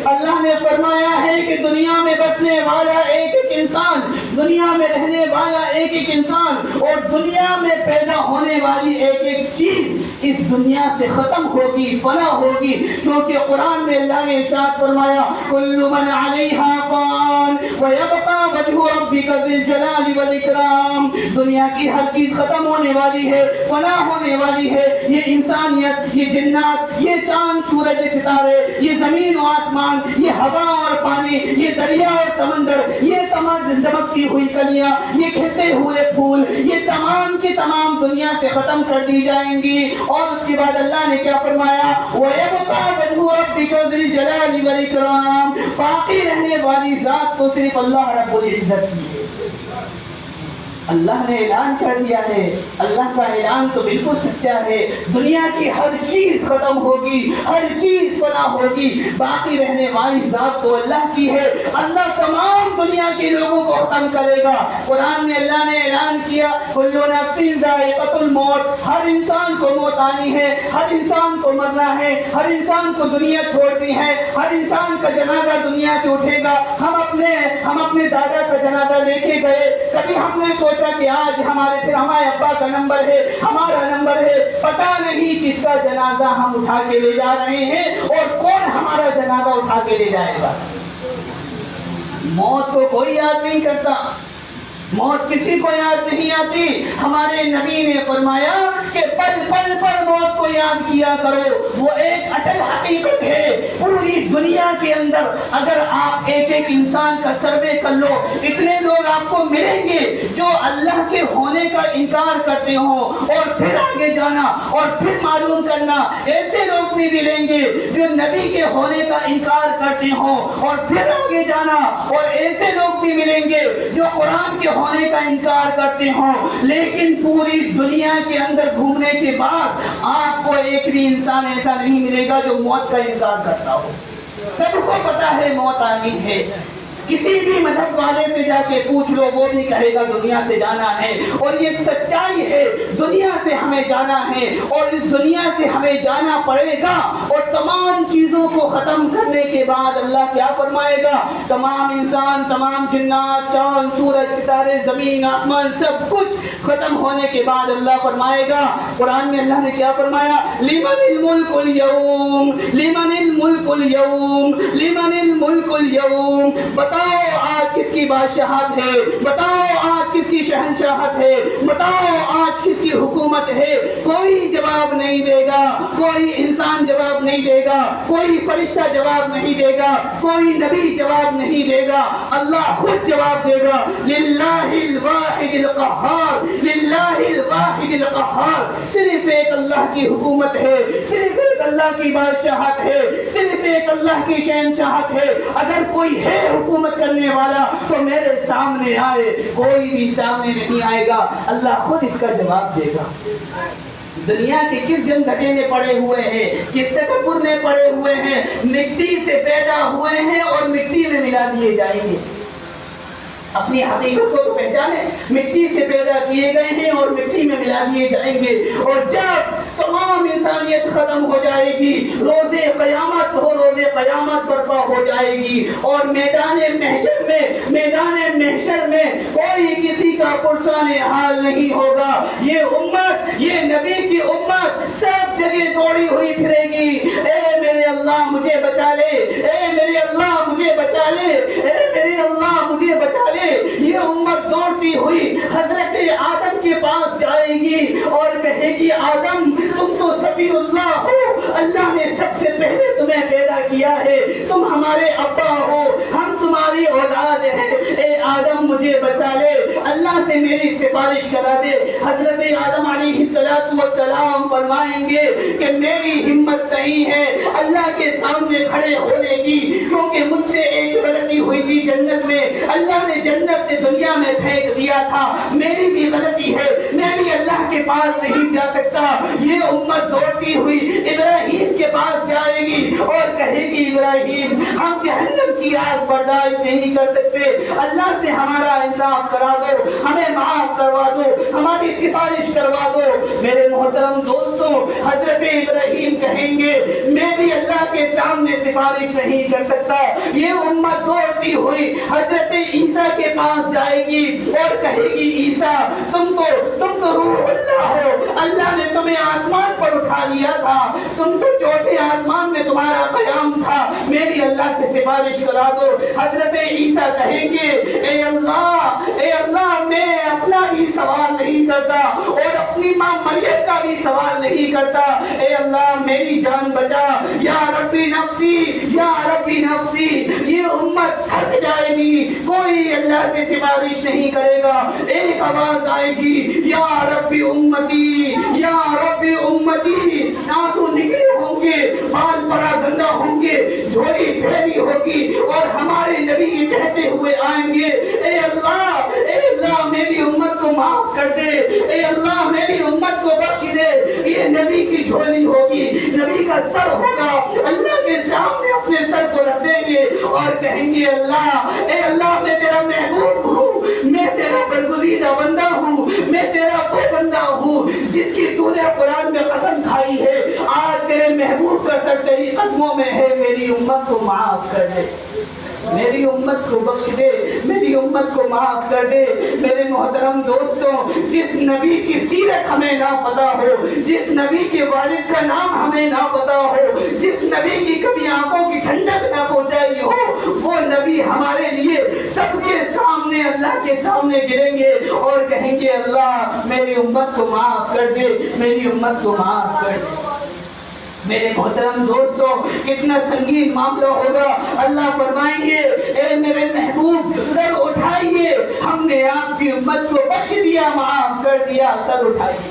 Speaker 1: اللہ نے فرمایا ہے کہ دنیا میں بسنے والا ایک انسان، دنیا میں رہنے والا ایک انسان اور دنیا میں پیدا ہونے والی ایک چیز اس دنیا سے ختم ہوگی، فنا ہوگی، کیونکہ قرآن میں اللہ نے ارشاد فرمایا کل من علیہا فان ویبقى وجہ ربک ذی الجلال والاکرام۔ دنیا کی ہر چیز ختم ہونے والی ہے، فنا ہونے والی ہے، یہ انسانیت، یہ جنات، یہ چاند سورج ستارے، یہ زمین و آسمان، یہ ہوا اور پانی، یہ دریا اور سمندر، یہ تمام دمکتی ہوئی کلیاں، یہ کھلتے ہوئے پھول، یہ تمام کی تمام دنیا سے ختم کر دی جائیں گی۔ اور اس کے بعد اللہ نے کیا فرمایا وَيَبْقَى وَجْهُ رَبِّكَ ذِي الْجَلَالِ وَالْإِكْرَامِ، باقی رہنے والی ذات تو صرف اللہ رب العزت کی ہے۔ اللہ نے اعلان کر دیا ہے، اللہ کا اعلان تو بالکل سچا ہے، دنیا کی ہر چیز ختم ہوگی، ہر چیز فنا ہوگی، باقی رہنے والی ذات تو اللہ کی ہے۔ اللہ تمام دنیا کے لوگوں کو ختم کرے گا۔ قرآن میں اللہ نے اعلان کیا کل نفس ذائقۃ الموت، ہر انسان کو موت آنی ہے، ہر انسان کو مرنا ہے، ہر انسان کو دنیا چھوڑنی ہے، ہر انسان کا جنازہ دنیا سے اٹھے گا۔ ہم اپنے دادا کا جنازہ لے کے گئے، کبھی ہم نے سوچا کہ آج ہمارے ابا کا نمبر ہے، ہمارا نمبر ہے، پتہ نہیں کس کا جنازہ ہم اٹھا کے لے جا رہے ہیں اور کون ہمارا جنازہ اٹھا کے لے جائے گا۔ موت کو کوئی یاد نہیں کرتا، موت کسی کو یاد نہیں آتی. ہمارے نبی نے فرمایا کہ پل پل پر موت کو یاد کیا کرو. وہ ایک اٹل حقیقت ہے. پوری دنیا کے اندر اگر آپ ایک ایک انسان کا سروے کر لو, اتنے لوگ آپ کو ملیں گے جو اللہ کے ہونے کا انکار کرتے ہوں, اور پھر آگے جانا اور پھر معلوم کرنا. ایسے لوگ بھی ملیں گے جو نبی کے ہونے کا انکار کرتے ہوں اور پھر آگے جانا, اور ایسے لوگ بھی ملیں گے جو قرآن کے ہونے کا انکار کرتے ہوں. لیکن پوری دنیا کے اندر گھومنے کے بعد آپ کو ایک بھی انسان ایسا نہیں ملے گا جو موت کا انکار کرتا ہو. سب کو پتا ہے موت آنی ہے. کسی بھی مذہب والے سے جا کے پوچھ لو, وہ بھی کہے گا دنیا سے جانا ہے. اور یہ سچائی ہے, دنیا سے ہمیں جانا ہے اور اس دنیا سے ہمیں جانا پڑے گا. اور تمام چیزوں کو ختم کرنے کے بعد اللہ کیا فرمائے گا؟ تمام انسان, تمام جنات, چاند, سورج, ستارے, زمین, آسمان, سب کچھ ختم ہونے کے بعد اللہ فرمائے گا. قرآن میں اللہ نے کیا فرمایا؟ لمن الملک اليوم, لمن الملک اليوم, لمن الملک اليوم. بتاؤ آج کس کی بادشاہت ہے؟ بتاؤ آج کس کی شہنشاہت ہے؟ بتاؤ آج کس کی حکومت ہے؟ کوئی جواب نہیں دے گا, کوئی انسان جواب نہیں دے گا, کوئی فرشتہ جواب نہیں دے گا, کوئی نبی جواب نہیں دے گا. اللہ خود جواب دے گا. للہ الواحد القہار, للہ الواحد القہار. صرف ایک اللہ کی حکومت ہے, صرف ایک اللہ کی بادشاہت ہے, صرف ایک اللہ کی شہنشاہت ہے. اگر کوئی ہے حکومت کرنے والا تو میرے سامنے آئے. کوئی بھی سامنے نہیں آئے گا, اللہ خود اس کا جواب دے گا. دنیا کے کس گن گھٹے میں پڑے ہوئے ہیں, کس تکبر میں پڑے ہوئے ہیں. مٹی سے پیدا ہوئے ہیں اور مٹی میں ملا دیے جائیں گے. اپنی حقیقت کو تو پہچانے, مٹی سے پیدا کیے گئے ہیں اور مٹی میں ملا دیے جائیں گے. اور جب تمام انسانیت ختم ہو جائے گی, روز قیامت ہو, روز قیامت برپا ہو جائے گی, اور میدان محشر میں کوئی کسی کا پرسان حال نہیں ہوگا. یہ امت, یہ نبی کی امت سب جگہ دوڑی ہوئی پھرے گی. اے میرے اللہ مجھے بچا لے, اے میرے اللہ مجھے بچا لے, اے میرے اللہ مجھے بچا لے. یہ امت دوڑتی ہوئی حضرت آدم کے پاس جائے گی اور کہے گی آدم تم تو صفی اللہ ہو, اللہ نے سب سے پہلے تمہیں پیدا کیا ہے, تم ہمارے ابا ہو, ہم تمہاری اولاد ہیں. اے آدم مجھے بچا لے, اللہ سے میری سفارش کرا دے. حضرت آدم علیہ السلام فرمائیں گے کہ میری ہمت نہیں ہے اللہ کے سامنے کھڑے ہونے کی, کیونکہ مجھ سے ایک غلطی ہوئی تھی جنت میں, اللہ نے جنت سے دنیا میں پھینک دیا تھا. میری بھی غلطی ہے, میں بھی اللہ کے پاس نہیں جا سکتا. یہ امت دوڑتی ہوئی ابراہیم کے پاس جائے گی اور کہے گی ابراہیم ہم جہنم کی آگ برداشت نہیں کر سکتے, اللہ سے ہمارا انصاف کرا دو, ہمیں معاف کروا دو, ہماری سفارش کروا دو. میرے محترم دوستوں, حضرت ابراہیم کہیں گے میں بھی اللہ کے سامنے سفارش نہیں کر سکتا. یہ امت دوڑتی ہوئی حضرت عیسیٰ کے پاس جائے گی اور کہے گی عیسیٰ تم تو روح اللہ ہو, اللہ نے تمہیں آسمان پر اٹھا لیا تھا, تم تو چوتھے آسمان میں تمہارا قیام تھا, میری اللہ سے سفارش کرا دو. حضرت عیسیٰ کہیں گے اے اللہ میں اپنا بھی سوال نہیں کرتا اور اپنی ماں مریم کا بھی سوال نہیں کرتا. اے اللہ میری جان بچا, یا ربی نفسی, یا ربی نفسی. یہ امت تھک جائے گی, کوئی اللہ سے سفارش نہیں کرے گا. ایک آواز آئے گی یا ربی امتی, یا ربی امتی. آنسو نکلے ہوں گے, بال بڑا گندا ہوں گے, جھولی پھیلی ہوگی اور ہمارے نبی یہ کہتے ہوئے آئیں گے اے اللہ میری امت کو معاف کر دے, اے اللہ میری امت کو بخش دے. یہ نبی کی جھولی ہوگی, نبی کا سر ہوگا, اللہ کے سامنے اپنے سر کو رکھ دیں گے اور کہیں گے اے اللہ میں تیرا محبوب ہوں, میں تیرا برگزیدہ بندہ ہوں, میں تیرا وہ بندہ ہوں جس کی تو نے قرآن میں قسم کھائی ہے. آج تیرے محبوب کا سر تیری قدموں میں ہے, میری امت کو معاف کر دے, میری امت کو بخش دے, میری امت کو معاف کر دے۔ میرے محترم دوستوں، جس نبی کی سیرت ہمیں نہ پتا ہو، جس نبی کے والد کا نام ہمیں نہ پتا ہو، جس نبی کی کبھی آنکھوں کی ٹھنڈک نہ پہنچائی ہو، وہ نبی ہمارے لیے سب کے سامنے اللہ کے سامنے گریں گے اور کہیں گے اللہ میری امت کو معاف کر دے، میری امت کو معاف کر دے۔ میرے محترم دوستوں، کتنا سنگین معاملہ ہوگا۔ اللہ فرمائیں گے اے میرے محبوب سر اٹھائیے، ہم نے آپ کی امت کو بخش دیا، معاف کر دیا، سر اٹھائیے۔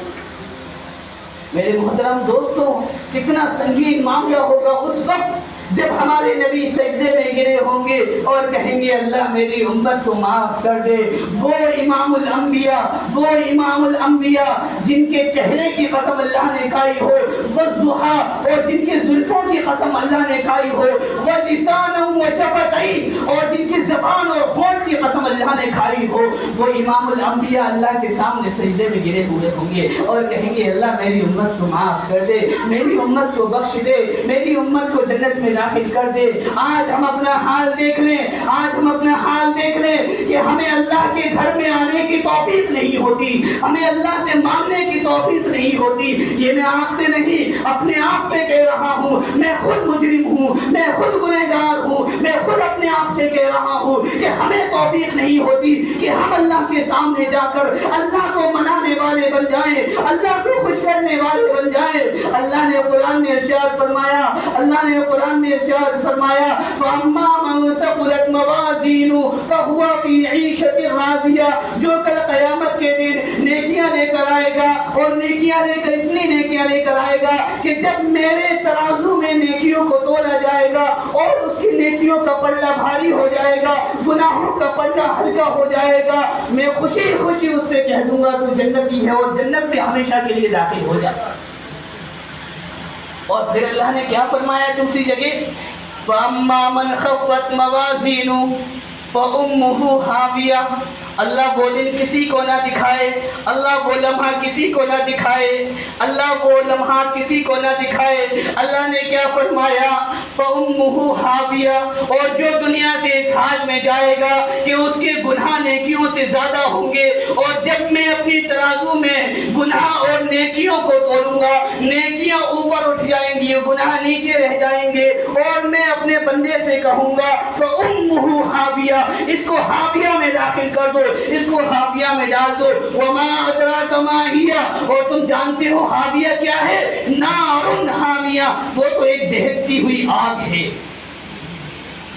Speaker 1: میرے محترم دوستوں، کتنا سنگین معاملہ ہوگا اس وقت جب ہمارے نبی سجدے میں گرے ہوں گے اور کہیں گے اللہ میری امت کو معاف کر دے۔ وہ امام الانبیاء، وہ امام الانبیاء جن کے چہرے کی قسم اللہ نے کھائی ہو، والضحیٰ، اور جن کے زلفوں کی قسم اللہ نے کھائی ہو، ولسانا وشفتین، اور جن کی زبان اور ہونٹ کی قسم اللہ نے کھائی ہو، وہ امام الانبیاء اللہ کے سامنے سجدے میں گرے ہوئے ہوں گے اور کہیں گے اللہ میری امت کو معاف کر دے، میری امت کو بخش دے، میری امت کو جنت میں داخل کر دے۔ آج ہم اپنا حال دیکھ لیں، آج ہم اپنا حال دیکھ لیں کہ ہمیں اللہ کے گھر میں آنے کی توفیق نہیں ہوتی، ہمیں اللہ سے مانگنے کی توفیق نہیں ہوتی۔ یہ میں آپ سے نہیں اپنے آپ سے کہہ رہا ہوں، میں خود مجرم ہوں، میں خود گنہگار ہوں، میں خود اپنے آپ سے کہہ رہا ہوں کہ ہمیں توفیق نہیں ہوتی کہ ہم اللہ کے سامنے جا کر اللہ کو منانے والے بن جائیں، اللہ کو خوش کرنے والے بن جائیں۔ اللہ نے قرآن میں ارشاد فرمایا، اللہ نے قرآن میں ارشاد فرمایا فَأَمَّا مَنْ ثَقُلَتْ مَوَازِينُهُ فَهُوَ فِي عِيشَةٍ رَاضِيَةٍ، جو کل قیامت کے دن نیکیاں لے کر آئے گا اور نیکیاں لے کر اتنی نیکیاں لے کر آئے گا کہ جب میرے ترازو میں نیکیوں کو تولا جائے گا اور اس کی نیکیوں کا پلڑا بھاری ہو جائے گا، گناہوں کا پلڑا ہلکا ہو جائے گا، میں خوشی خوشی اس سے کہہ دوں گا تو جنتی ہے اور جنت میں ہمیشہ کے لیے داخل ہو جائے گا۔ اور پھر اللہ نے کیا فرمایا دوسری جگہ فَأَمَّا مَنْ خَفَّتْ مَوَازِينُهُ فَأُمُّهُ هَاوِيَةٌ، اللہ وہ دن کسی کو نہ دکھائے، اللہ وہ لمحہ کسی کو نہ دکھائے، اللہ وہ لمحہ کسی کو نہ دکھائے۔ اللہ نے کیا فرمایا فَأُمُّهُ هَاوِيَةٌ، اور جو دنیا سے اس حال میں جائے گا کہ اس کے گناہ نیکیوں سے زیادہ ہوں گے، اور جب میں اپنی ترازو میں گناہ اور نیکیوں کو تولوں گا، نیکیاں اوپر اٹھ جائیں گی، گناہ نیچے رہ جائیں گے، اور میں اپنے بندے سے کہوں گا فَأُمُّهُ هَاوِيَةٌ، اس کو ہاویہ میں داخل کر دو، اس کو ہاویہ میں ڈال دو۔ وَمَا أَدْرَاكَ مَا هِيَ، اور تم جانتے ہو ہاویہ کیا ہے؟ نَارٌ حامیہ، وہ تو ایک دہکتی ہوئی آگ ہے،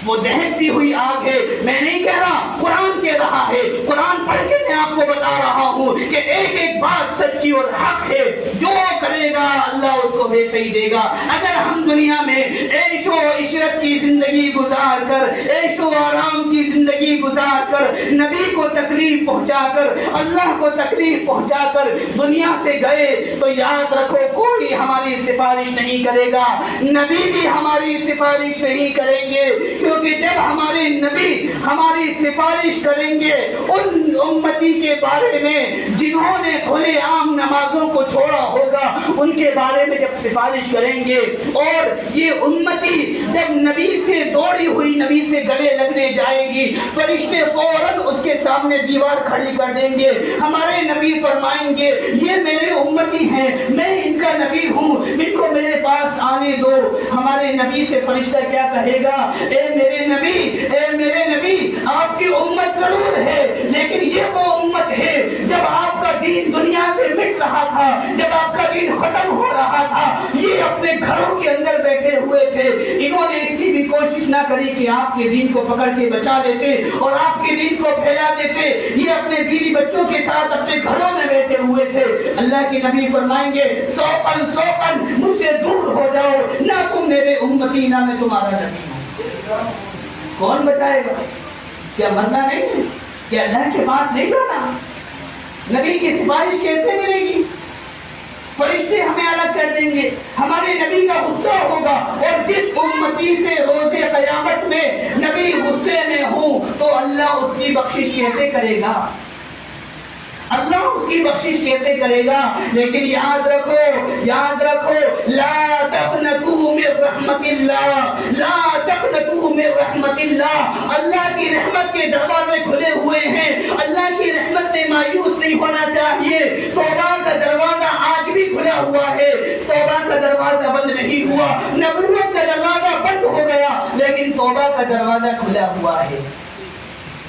Speaker 1: وہ دہکتی ہوئی آگ ہے۔ میں نہیں کہہ رہا، قرآن کہہ رہا ہے، قرآن پڑھ کے میں آپ کو بتا رہا ہوں کہ ایک ایک بات سچی اور حق ہے، جو کرے گا اللہ اس کو بے صحیح دے گا۔ اگر ہم دنیا میں عیش و عشرت کی زندگی گزار کر، عیش و آرام کی زندگی گزار کر، نبی کو تکلیف پہنچا کر، اللہ کو تکلیف پہنچا کر دنیا سے گئے تو یاد رکھو کوئی ہماری سفارش نہیں کرے گا، نبی بھی ہماری سفارش نہیں کریں گے، کیونکہ جب ہمارے نبی ہماری سفارش کریں گے ان امتی کے بارے میں جنہوں نے کھلے عام نمازوں کو چھوڑا ہوگا، ان کے بارے میں جب سفارش کریں گے، اور یہ امتی جب نبی سے دوڑی ہوئی نبی سے گلے لگنے جائے گی، فرشتے فوراً اس کے سامنے دیوار کھڑی کر دیں گے۔ ہمارے نبی فرمائیں گے یہ میرے امتی ہیں، میں ان کا نبی ہوں، ان کو میرے پاس آنے دو۔ ہمارے نبی سے فرشتہ کیا کہے گا؟ اے میرے نبی، اے میرے نبی، آپ کی امت ضرور ہے لیکن یہ وہ امت ہے جب آپ کا دین دنیا سے مٹ رہا تھا، جب آپ کا دین ختم ہو رہا تھا، یہ اپنے گھروں کے اندر بیٹھے ہوئے تھے، انہوں نے اتنی بھی کوشش نہ کری کہ آپ کے دین کو پکڑ کے بچا دیتے اور آپ کے دین کو پھیلا دیتے، یہ اپنے بیوی بچوں کے ساتھ اپنے گھروں میں بیٹھے ہوئے تھے۔ اللہ کے نبی فرمائیں گے سوقن سوقن مجھ سے دور ہو جاؤ، نہ تم میرے امتی نہ میں تمہارا نبی ہوں۔ کون بچائے گا؟ کیا مرنا نہیں؟ کیا اللہ کے پاس نہیں جانا؟ نبی کی سفارش کیسے ملے گی؟ فرشتے ہمیں الگ کر دیں گے، ہمارے نبی کا غصہ ہوگا، اور جس امتی سے روز قیامت میں نبی غصے میں ہوں تو اللہ اس کی بخشش کیسے کرے گا؟ اللہ اس کی بخشش کیسے کرے گا؟ لیکن یاد رکھو لا تقنطوا من رحمت اللہ، لا تقنطوا من رحمت اللہ۔ اللہ کی رحمت کے دروازے کھلے ہوئے ہیں، اللہ کی رحمت سے مایوس نہیں ہونا چاہیے۔ توبہ کا دروازہ آج بھی کھلا ہوا ہے، توبہ کا دروازہ بند نہیں ہوا۔ نبوت کا دروازہ بند ہو گیا لیکن توبہ کا دروازہ کھلا ہوا ہے،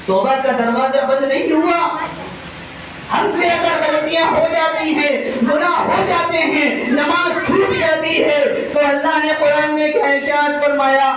Speaker 1: توبہ کا دروازہ بند نہیں ہوا۔ ہم سے اگر غلطیاں ہو جاتی ہیں، گناہ ہو جاتے ہیں، نماز چھوٹ جاتی ہے، تو اللہ نے قرآن میں ایک ارشاد فرمایا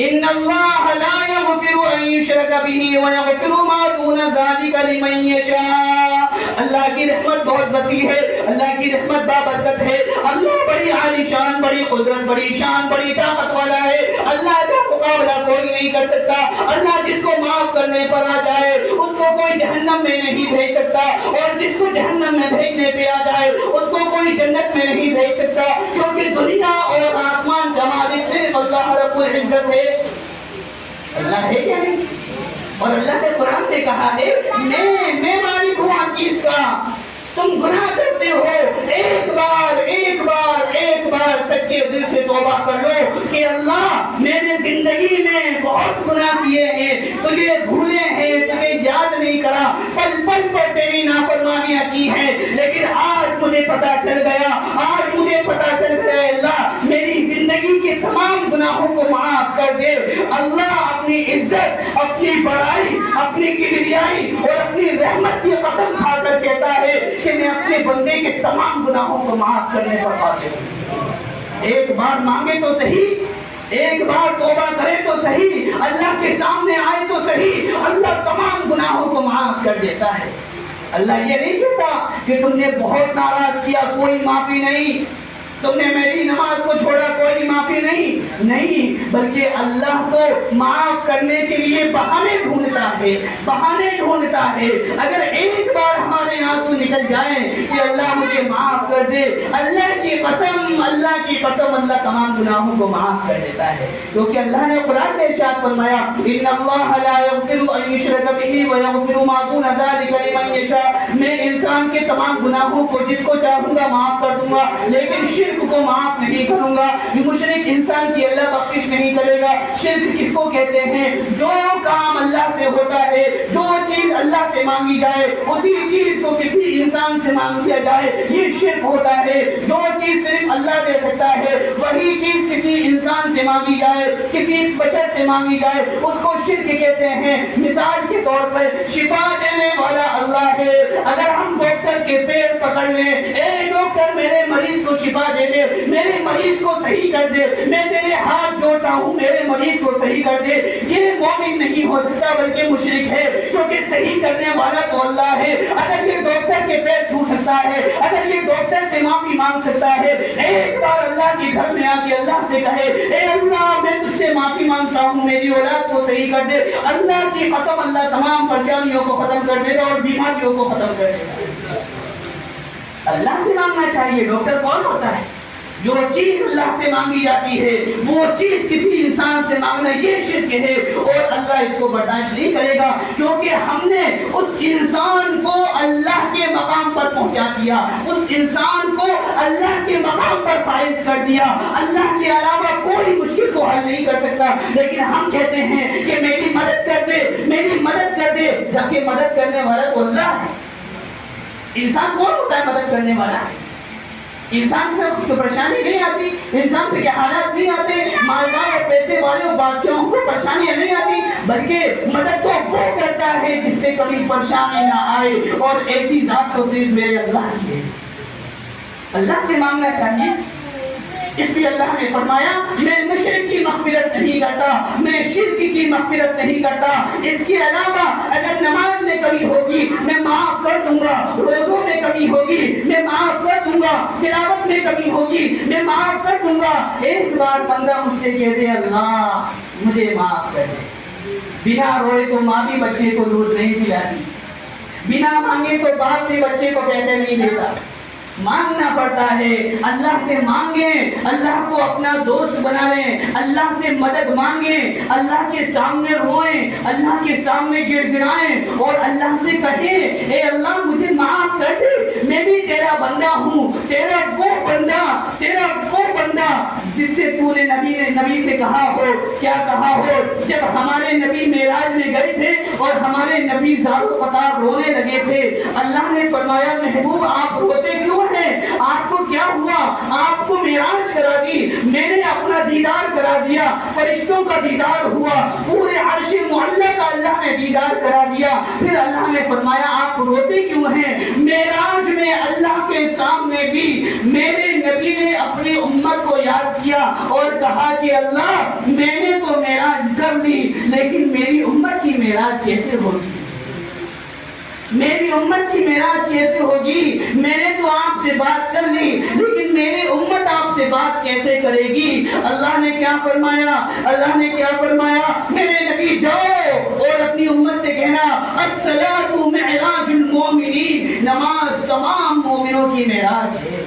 Speaker 1: ان اللہ لا یغفر ان یشرک بہ ویغفر ما دون ذلک لمن یشاء۔ اللہ کی رحمت بہت وسیع ہے، اللہ کی رحمت بابرکت ہے، اللہ بڑی عالی شان، بڑی قدرت، بڑی شان، بڑی طاقت والا ہے۔ اللہ کا مقابلہ کوئی نہیں کر سکتا۔ اللہ جس کو معاف کرنے پر آ جائے اس کو کوئی جہنم میں نہیں بھیج سکتا، اور جس کو جہنم میں بھیجنے پہ آ جائے اس کو کوئی جنت میں نہیں بھیج سکتا، کیونکہ دنیا اور آسمان کا مالک صرف اللہ رب العزت ہے۔ اللہ ہے کیا نہیں؟ اور اللہ نے قرآن میں کہا ہے میں مالک ہوں ہر چیز کا۔ تم گناہ کرتے ہو، ایک بار سچے دل سے توبہ کر لو کہ اللہ میں نے زندگی میں بہت گناہ کیے ہیں، تجھے بھولے ہیں، تجھے یاد نہیں کرا، پل پل پر تیری نافرمانیاں کی ہیں، لیکن آج مجھے پتا چل گیا اللہ میری زندگی کے تمام گناہوں کو معاف کر دے۔ اللہ اپنی عزت، اپنی بڑائی، اپنی کبریائی اور اپنی رحمت کی قسم کھا کر کہتا ہے کہ میں اپنے بندے کے تمام گناہوں کو معاف کرنے پر قادر ہوں۔ ایک بار مانگے تو صحیح، ایک بار توبہ کرے تو صحیح، اللہ کے سامنے آئے تو صحیح، اللہ تمام گناہوں کو معاف کر دیتا ہے۔ اللہ یہ نہیں کہتا کہ تم نے بہت ناراض کیا، کوئی معافی نہیں، تم نے میری نماز کو چھوڑا، کوئی معافی نہیں، بلکہ اللہ کو معاف کرنے کے لیے بہانے ڈھونڈتا ہے۔ اگر ایک بار ہمارے آنسو نکل جائیں کہ اللہ مجھے معاف کر دے، اللہ کی قسم اللہ تمام گناہوں کو معاف کر دیتا ہے، کیونکہ اللہ نے قرآن میں ارشاد فرمایا ان اللہ لا یغفر ان یشرک بہ ویغفر ما دون ذلک لمن یشاء۔ میں انسان کے تمام گناہوں کو جس کو چاہوں گا معاف کر دوں گا، لیکن شرک کو معاف نہیں کروں گا۔ مشرک انسان کی اللہ بخشش نہیں کرے گا۔ شرک کس کو کہتے ہیں؟ جو کام اللہ سے ہوتا ہے، جو چیز اللہ سے مانگی جائے اسی چیز کو کسی انسان سے مانگ دیا جائے، یہ شرک ہوتا ہے۔ جو چیز صرف اللہ دے سکتا ہے وہی چیز کسی انسان سے مانگی جائے، کسی بشر سے مانگی جائے، اس کو شرک کہتے ہیں۔ مثال کے طور پر شفا دینے والا اللہ ہے۔ اگر ہم ڈاکٹر کے پیر پکڑ لیں، اے ڈاکٹر میرے مریض کو شفا دے دے، میرے مریض کو صحیح کر دے، میں تیرے ہاتھ جوڑتا ہوں میرے مریض کو صحیح کر دے، یہ مومن نہیں ہو سکتا بلکہ مشرک ہے، کیونکہ صحیح کرنے والا تو اللہ ہے۔ اگر یہ ڈاکٹر کے پیر چھو سکتا ہے، اگر یہ ڈاکٹر سے معافی مانگ سکتا ہے، ایک بار اللہ کے گھر میں آ کے اللہ سے کہے اے اللہ میں تجھ سے معافی مانگتا ہوں، میری اولاد کو صحیح کر دے، اللہ کی قسم اللہ تمام پریشانیوں کو ختم کر دے گا اور بیماریوں کو ختم کر دے گا۔ اللہ سے مانگنا چاہیے۔ ڈاکٹر کون ہوتا ہے؟ جو چیز اللہ سے مانگی جاتی ہے وہ چیز کسی انسان سے مانگنا یہ شرک ہے، اور اللہ اس کو برداشت نہیں کرے گا، کیونکہ ہم نے اس انسان کو اللہ کے مقام پر پہنچا دیا، اس انسان کو اللہ کے مقام پر فائز کر دیا۔ اللہ کے علاوہ کوئی مشکل کو حل نہیں کر سکتا، لیکن ہم کہتے ہیں کہ میری مدد کر دے، میری مدد کر دے، جبکہ مدد کرنے والا تو اللہ ہے۔ انسان کون ہوتا ہے مدد کرنے والا؟ انسان پہ تو پریشانی نہیں آتی، انسان پہ کیا حالات نہیں آتے، مالدار اور پیسے والے اور بادشاہوں کو پریشانیاں نہیں آتی، بلکہ مدد تو وہ کرتا ہے جس پہ کبھی پریشانی نہ آئے، اور ایسی ذات تو صرف میرے اللہ کی ہے۔ اللہ سے مانگنا چاہیے۔ اس لیے اللہ نے فرمایا میں مشرک کی مغفرت نہیں کرتا، میں شرک کی مغفرت نہیں کرتا۔ اس کے علاوہ اگر نماز میں کمی ہوگی میں معاف کر دوں گا، روزوں میں کمی ہوگی میں معاف کر دوں گا، تلاوت میں کمی ہوگی میں معاف کر دوں گا۔ ایک بار بندہ مجھ سے کہہ دے اللہ مجھے معاف کر دے، بنا روئے تو ماں بھی بچے کو دودھ نہیں پلاتی، بنا مانگے تو باپ بھی بچے کو کہتے نہیں دیتا۔ مانگنا پڑتا ہے، اللہ سے مانگیں، اللہ کو اپنا دوست بنا لیں، اللہ سے مدد مانگیں، اللہ کے سامنے روئیں، اللہ کے سامنے گڑ گڑائیں اور اللہ سے کہیں اے اللہ مجھے معاف جس سے پورے نبی سے کہا ہو، کیا کہا ہو؟ جب ہمارے نبی معراج میں گئے تھے اور ہمارے نبی زارو قطار رونے لگے تھے، اللہ نے فرمایا محبوب آپ روتے کیوں ہیں؟ آپ کو کیا ہوا؟ آپ کو معراج کرا دی، میں نے اپنا دیدار کرا دیا، فرشتوں کا دیدار ہوا، پورے عرش معلیٰ کا اللہ نے دیدار کرا دیا۔ پھر اللہ نے فرمایا آپ روتے کیوں ہیں؟ معراج میں اللہ کے سامنے بھی میرے نبی نے اپنی امت کو یاد کیا اور کہا کہ اللہ میں نے تو معراج کر لی، لیکن میری امت کی معراج کیسے ہوگی؟ میری امت کی معراج کیسے ہوگی؟ میں نے تو آپ سے بات کر لی، لیکن میری امت آپ سے بات کیسے کرے گی؟ اللہ نے کیا فرمایا؟ اللہ نے کیا فرمایا؟ میرے نبی جاؤ اور اپنی امت سے کہنا الصلاۃ معراج المومنین، نماز تمام مومنوں کی معراج ہے،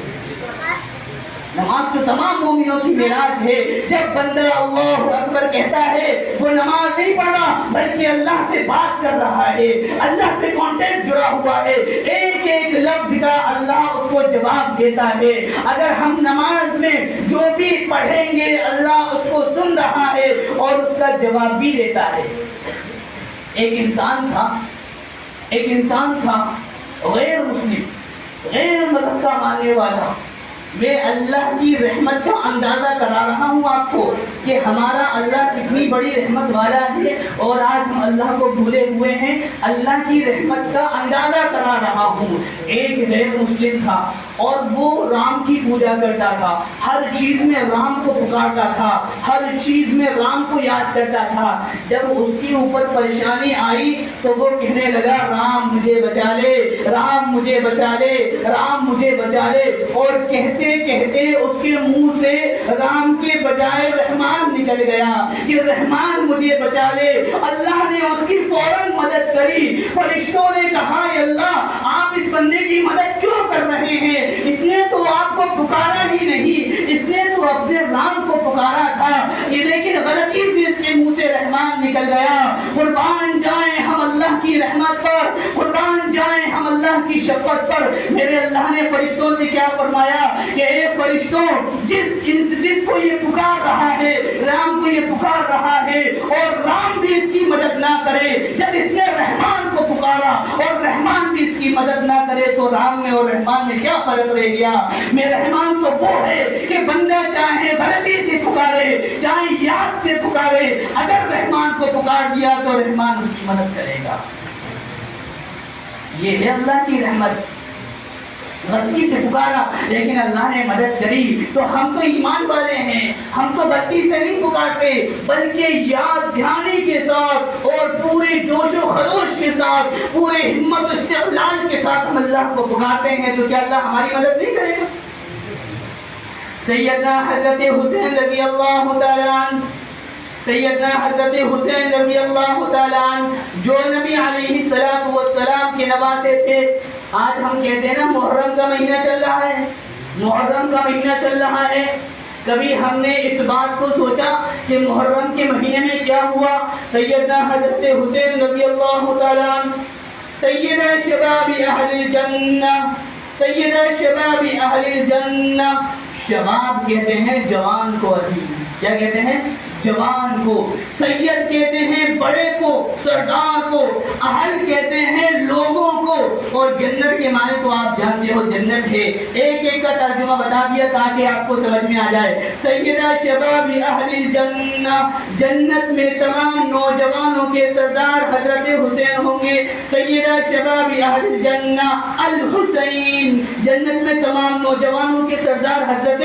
Speaker 1: نماز تو تمام مومنوں کی معراج ہے۔ جب بندہ اللہ اکبر کہتا ہے وہ نماز نہیں پڑھا بلکہ اللہ سے بات کر رہا ہے، اللہ سے کانٹیکٹ جڑا ہوا ہے، ایک ایک لفظ کا اللہ اس کو جواب دیتا ہے۔ اگر ہم نماز میں جو بھی پڑھیں گے اللہ اس کو سن رہا ہے اور اس کا جواب بھی دیتا ہے۔ ایک انسان تھا غیر مسلم، غیر مذہب کا ماننے والا۔ میں اللہ کی رحمت کا اندازہ کرا رہا ہوں آپ کو کہ ہمارا اللہ کتنی بڑی رحمت والا ہے، اور آج ہم اللہ کو بھولے ہوئے ہیں۔ اللہ کی رحمت کا اندازہ کرا رہا ہوں۔ ایک غیر مسلم تھا اور وہ رام کی پوجا کرتا تھا، ہر چیز میں رام کو پکارتا تھا، ہر چیز میں رام کو یاد کرتا تھا۔ جب اس کے اوپر پریشانی آئی تو وہ کہنے لگا رام مجھے بچا لے، رام مجھے بچا لے، رام مجھے بچا لے، اور کہتے کہتے اس کے منہ سے رام کے بجائے رحمان نکل گیا کہ رحمان مجھے بچا لے۔ اللہ نے اس کی فوراً مدد کری۔ فرشتوں نے کہا اے اللہ آپ اس بندے کی مدد کیوں کر رہے ہیں؟ اس نے تو آپ کو پکارا ہی نہیں، اس نے تو اپنے رام کو پکارا تھا، لیکن غلطی سے اس کے منہ سے رحمان نکل گیا۔ قربان جائیں ہم اللہ کی رحمت پر، قربان جائیں ہم اللہ کی شفقت پر۔ میرے اللہ نے فرشتوں سے کیا فرمایا کہ اے فرشتوں جس کو یہ پکار رہا ہے، رام کو یہ پکار رہا ہے اور رام بھی اس کی مدد نہ کرے، جب اس نے رحمان کو پکارا اور رحمان بھی اس کی مدد نہ کرے تو رام میں اور رحمان میں کیا فرق رہ گیا؟ میں رحمان تو وہ ہے کہ بندہ چاہے غلطی سے پکارے چاہے یاد سے پکارے، اگر رحمان کو پکار دیا تو رحمان اس کی مدد کرے گا۔ یہ ہے اللہ کی رحمت۔ غلطی سے پکارا لیکن اللہ نے مدد کری، تو ہم تو ایمان والے ہیں، ہم تو غلطی سے نہیں پکارتے بلکہ یاد دھیانی کے ساتھ اور پورے جوش و خروش کے ساتھ، پورے ہمت و استقلال کے ساتھ ہم اللہ کو پکارتے ہیں۔ تو کیا اللہ ہماری مدد نہیں کرے گا؟ سیدنا حضرت حسین رضی اللہ تعالیٰ عنہ، سیدنا حضرت حسین رضی اللہ تعالیٰ عنہ جو نبی علیہ السلام کے نواسے تھے۔ آج ہم کہتے ہیں نا محرم کا مہینہ چل رہا ہے، محرم کا مہینہ چل رہا ہے۔ کبھی ہم نے اس بات کو سوچا کہ محرم کے مہینے میں کیا ہوا؟ سیدنا حضرت حسین رضی اللہ تعالیٰ عنہ سید شباب اہل الجنہ، سید شباب اہل الجنہ۔ شباب کہتے ہیں جوان کو، ابھی کیا کہتے ہیں؟ جوان کو۔ سید کہتے ہیں بڑے کو، سردار کو۔ اہل کہتے ہیں لوگوں کو، اور جنت کے معنی تو آپ جانتے ہو جنت ہے۔ ایک ایک کا ترجمہ بتا دیا تاکہ آپ کو سمجھ میں آ جائے۔ سیدہ شباب اہل الجنہ، جنت میں تمام نوجوانوں کے سردار حضرت حسین ہوں گے۔ سیدہ شباب اہل الجنہ الحسین، جنت میں تمام نوجوانوں کے سردار حضرت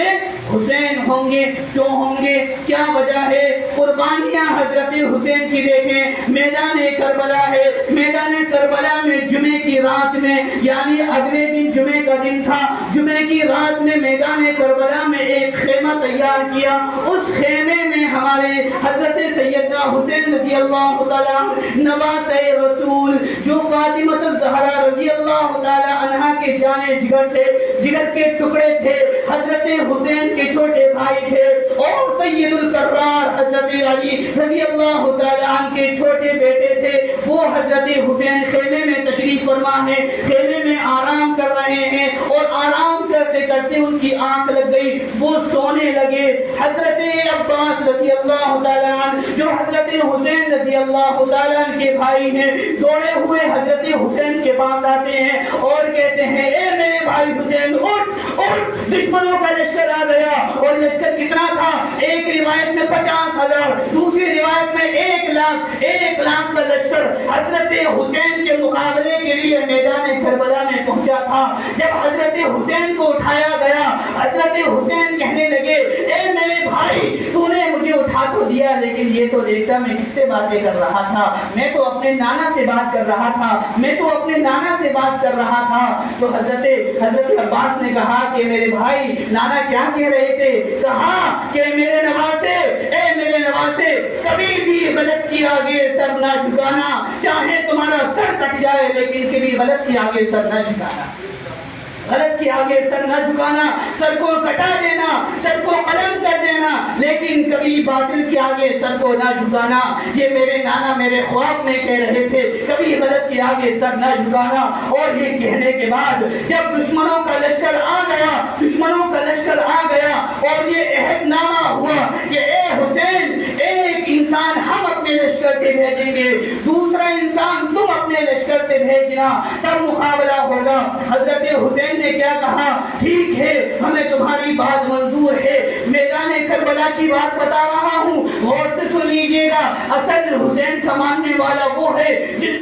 Speaker 1: حسین ہوں گے۔ کیوں ہوں گے؟ کیا وجہ ہے؟ قربانیاں حضرت حسین کی دیکھیں۔ میدان کربلا ہے، میدان کربلا میں جمعے کی رات میں، یعنی اگلے دن جمعے کا دن تھا، جمعے کی رات میں میدان کربلا میں ایک خیمہ تیار کیا۔ اس خیمے میں ہمارے حضرت سیدنا حسین رضی اللہ تعالیٰ نواسۂ رسول جو فاطمہ الزہرا رضی اللہ تعالیٰ عنہا کے جانے جگر تھے، جگر کے ٹکڑے تھے، حضرت حسین کے چھوٹے بھائی تھے، اور سید القرار حضرت علی رضی اللہ تعالیٰ عنہ کے چھوٹے بیٹے تھے۔ وہ حضرت حسین خیمے میں تشریف فرما ہے، خیمے میں آرام کر رہے ہیں، اور آرام کرتے کرتے ان کی آنکھ لگ گئی، وہ سونے لگے۔ حضرت رضی اللہ تعالیٰ عنہ جو حضرت حسین رضی اللہ تعالیٰ عنہ کے بھائی ہیں، دوڑے ہوئے حضرت حسین کے پاس آتے ہیں اور کہتے ہیں اے میرے بھائی حسین اٹھ اٹھ، دشمنوں کا لشکر آ گیا۔ اور لشکر کتنا تھا؟ ایک روایت میں 50,000، دوسری روایت میں 1,00,000 کا لشکر حضرت حسین کے مقابلے کے لیے میدان کربلا میں پہنچا تھا۔ جب حضرت حسین کو اٹھایا گیا، حضرت حسین کہنے لگے اے میرے بھائی تو نے مجھے اٹھا تو دیا، لیکن یہ تو دیکھتا میں کس سے باتیں کر رہا تھا، میں تو اپنے نانا سے بات کر رہا تھا، میں تو اپنے نانا سے بات کر رہا تھا۔ تو حضرت عباس نے کہا کہ میرے بھائی نانا کیا کہہ رہے تھے؟ کہا کہ میرے نواسے، اے میرے نواسے، کبھی بھی غلط کی آگے سر نہ جھکانا، چاہے تمہارا سر کٹ جائے لیکن کبھی غلط کی آگے سر نہ جھکانا، غلط کی آگے سر نہ جھکانا، سر کو کٹا دینا، سر کو قلم کر دینا، لیکن کبھی باطل کے آگے سر کو نہ جھکانا۔ یہ میرے نانا میرے خواب میں کہہ رہے تھے کبھی غلط کے آگے سر نہ جھکانا۔ اور یہ کہنے کے بعد جب دشمنوں کا لشکر آ گیا، دشمنوں کا لشکر آ گیا اور یہ عہد نامہ ہوا کہ اے حسین، ایک انسان ہم اپنے لشکر سے بھیجیں گے، دوسرا انسان تم اپنے لشکر سے بھیجنا، تب مقابلہ ہوگا۔ حضرت حسین نے کیا کہا؟ ٹھیک ہے، ہمیں تمہاری بات منظور ہے، میدان کربلا کی بات بتا رہا ہوں، غور سے سن لیجیے گا۔ اصل حسین کا ماننے والا وہ ہے جس